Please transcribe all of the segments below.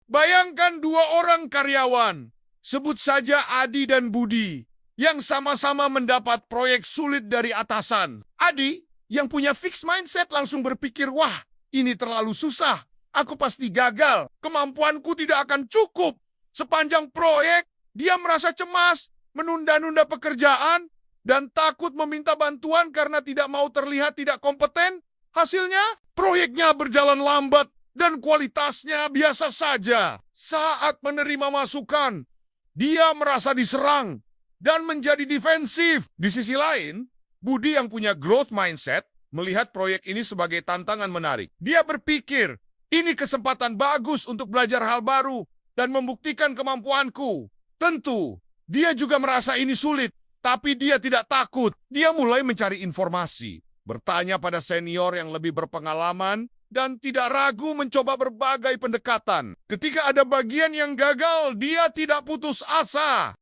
Bayangkan dua orang karyawan, sebut saja Adi dan Budi, yang sama-sama mendapat proyek sulit dari atasan. Adi, yang punya fixed mindset langsung berpikir, wah, ini terlalu susah. Aku pasti gagal. Kemampuanku tidak akan cukup. Sepanjang proyek, dia merasa cemas, menunda-nunda pekerjaan, dan takut meminta bantuan karena tidak mau terlihat tidak kompeten. Hasilnya, proyeknya berjalan lambat dan kualitasnya biasa saja. Saat menerima masukan, dia merasa diserang dan menjadi defensif. Di sisi lain, Budi yang punya growth mindset melihat proyek ini sebagai tantangan menarik. Dia berpikir, ini kesempatan bagus untuk belajar hal baru dan membuktikan kemampuanku. Tentu, dia juga merasa ini sulit, tapi dia tidak takut. Dia mulai mencari informasi, bertanya pada senior yang lebih berpengalaman, dan tidak ragu mencoba berbagai pendekatan. Ketika ada bagian yang gagal, dia tidak putus asa.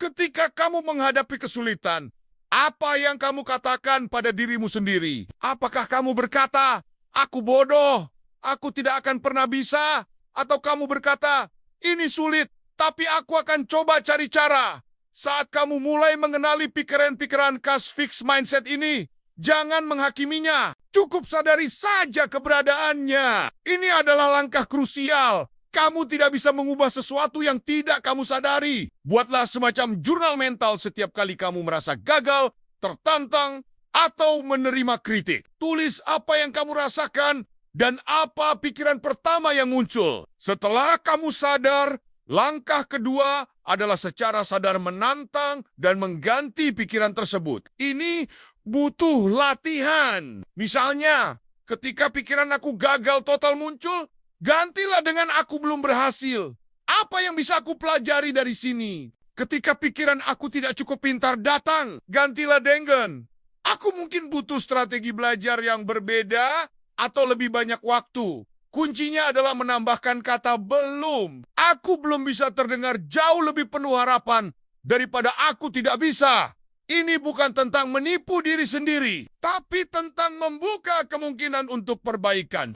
Ketika kamu menghadapi kesulitan, apa yang kamu katakan pada dirimu sendiri? Apakah kamu berkata, aku bodoh, aku tidak akan pernah bisa? Atau kamu berkata, ini sulit, tapi aku akan coba cari cara. Saat kamu mulai mengenali pikiran-pikiran khas fixed mindset ini, jangan menghakiminya. Cukup sadari saja keberadaannya. Ini adalah langkah krusial. Kamu tidak bisa mengubah sesuatu yang tidak kamu sadari. Buatlah semacam jurnal mental setiap kali kamu merasa gagal, tertantang, atau menerima kritik. Tulis apa yang kamu rasakan dan apa pikiran pertama yang muncul. Setelah kamu sadar, langkah kedua adalah secara sadar menantang dan mengganti pikiran tersebut. Ini butuh latihan. Misalnya, ketika pikiran aku gagal total muncul, gantilah dengan aku belum berhasil. Apa yang bisa aku pelajari dari sini? Ketika pikiran aku tidak cukup pintar datang, gantilah dengan aku mungkin butuh strategi belajar yang berbeda atau lebih banyak waktu. Kuncinya adalah menambahkan kata belum. Aku belum bisa terdengar jauh lebih penuh harapan daripada aku tidak bisa. Ini bukan tentang menipu diri sendiri, tapi tentang membuka kemungkinan untuk perbaikan.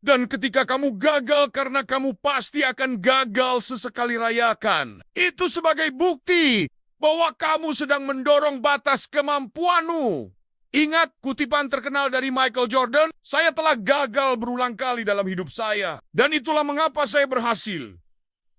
Dan ketika kamu gagal karena kamu pasti akan gagal sesekali rayakan. Itu sebagai bukti bahwa kamu sedang mendorong batas kemampuanmu. Ingat kutipan terkenal dari Michael Jordan, saya telah gagal berulang kali dalam hidup saya. Dan itulah mengapa saya berhasil.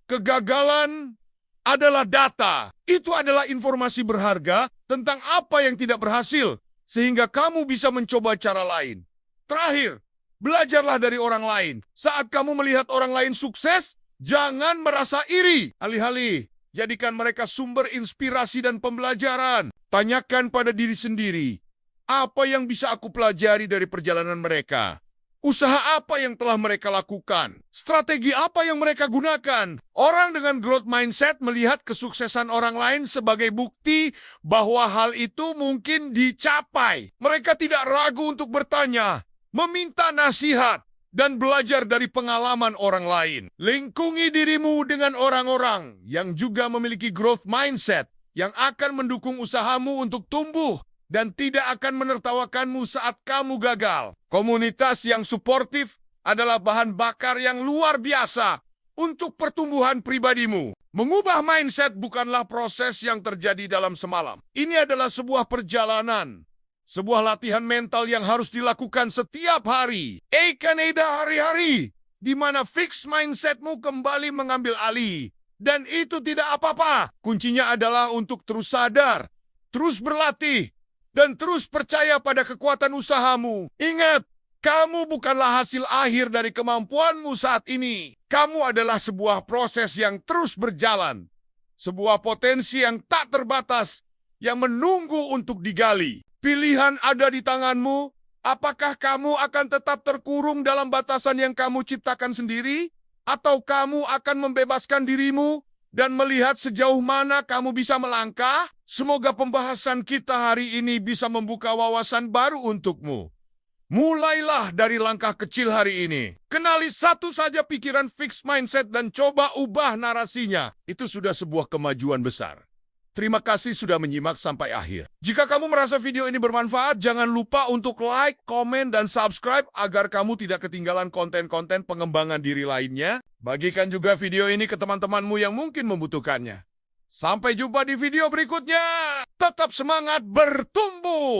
Kegagalan adalah data. Itu adalah informasi berharga tentang apa yang tidak berhasil. Sehingga kamu bisa mencoba cara lain. Terakhir, belajarlah dari orang lain. Saat kamu melihat orang lain sukses, jangan merasa iri. Alih-alih, jadikan mereka sumber inspirasi dan pembelajaran. Tanyakan pada diri sendiri, apa yang bisa aku pelajari dari perjalanan mereka? Usaha apa yang telah mereka lakukan? Strategi apa yang mereka gunakan? Orang dengan growth mindset melihat kesuksesan orang lain sebagai bukti bahwa hal itu mungkin dicapai. Mereka tidak ragu untuk bertanya, meminta nasihat, dan belajar dari pengalaman orang lain. Lingkungi dirimu dengan orang-orang yang juga memiliki growth mindset yang akan mendukung usahamu untuk tumbuh dan tidak akan menertawakanmu saat kamu gagal. Komunitas yang suportif adalah bahan bakar yang luar biasa untuk pertumbuhan pribadimu. Mengubah mindset bukanlah proses yang terjadi dalam semalam. Ini adalah sebuah perjalanan. Sebuah latihan mental yang harus dilakukan setiap hari. Kaneda hari-hari. Di mana fixed mindsetmu kembali mengambil alih. Dan itu tidak apa-apa. Kuncinya adalah untuk terus sadar, terus berlatih, dan terus percaya pada kekuatan usahamu. Ingat, kamu bukanlah hasil akhir dari kemampuanmu saat ini. Kamu adalah sebuah proses yang terus berjalan. Sebuah potensi yang tak terbatas yang menunggu untuk digali. Pilihan ada di tanganmu. Apakah kamu akan tetap terkurung dalam batasan yang kamu ciptakan sendiri? Atau kamu akan membebaskan dirimu dan melihat sejauh mana kamu bisa melangkah? Semoga pembahasan kita hari ini bisa membuka wawasan baru untukmu. Mulailah dari langkah kecil hari ini. Kenali satu saja pikiran fixed mindset dan coba ubah narasinya. Itu sudah sebuah kemajuan besar. Terima kasih sudah menyimak sampai akhir. Jika kamu merasa video ini bermanfaat, jangan lupa untuk like, komen, dan subscribe agar kamu tidak ketinggalan konten-konten pengembangan diri lainnya. Bagikan juga video ini ke teman-temanmu yang mungkin membutuhkannya. Sampai jumpa di video berikutnya. Tetap semangat bertumbuh.